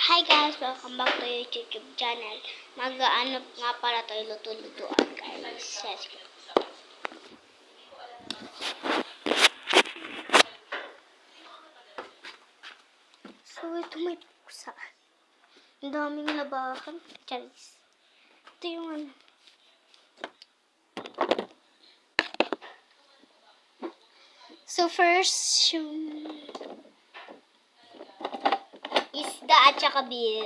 Hi guys! Welcome back to your YouTube channel. Mag-ano nga pala tayo luto-lutuan guys. Let's go. So ito may pusa. Ang daming labahan. Charis. Ito yung ano. So first, yung isda at saka beef.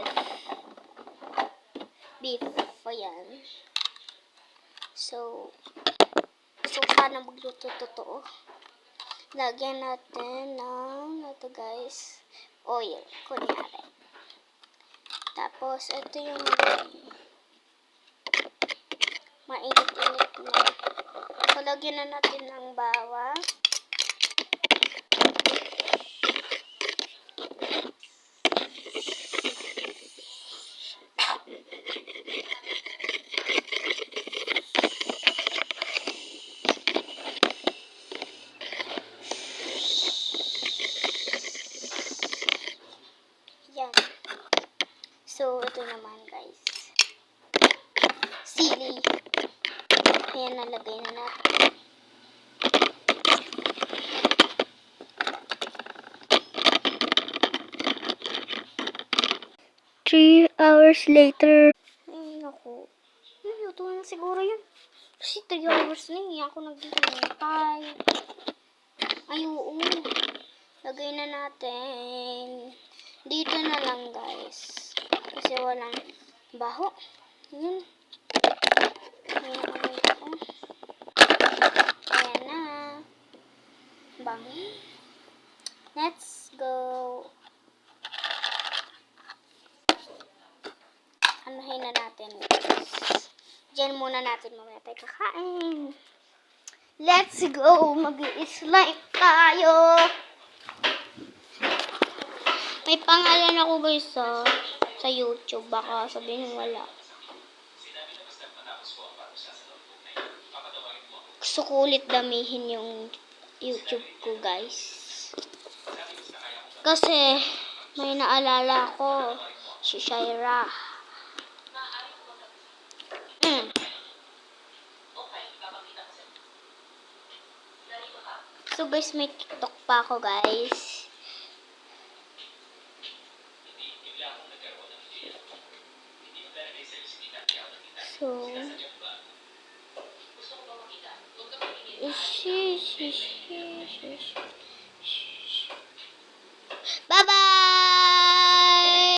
Beef po yan. So sana magluto totoo. Lagyan natin ng ito guys, oil, kunyari. Tapos ito yung mainit-init na. So lagyan na natin ng bawang. Yan. So, ito naman guys. Sili. Ayan, nalagay na natin. Three hours later. Ay, naku. Luto na siguro yun. Kasi 3 hours na eh. Ako naghihintay. Ay, oo. Lagay na natin. Dito na lang guys. Kasi walang baho. Yun. Ayan na. Bango. Let's go. Anuhin na natin guys. Diyan muna natin mamaya tayo kakain. Let's go. Mag-i-slime tayo. May pangalan ako guys sa YouTube. Baka sabihin wala. Gusto ko ulit damihin yung YouTube ko guys. Kasi may naalala ko si Shaira. So guys, may TikTok pa ako guys. So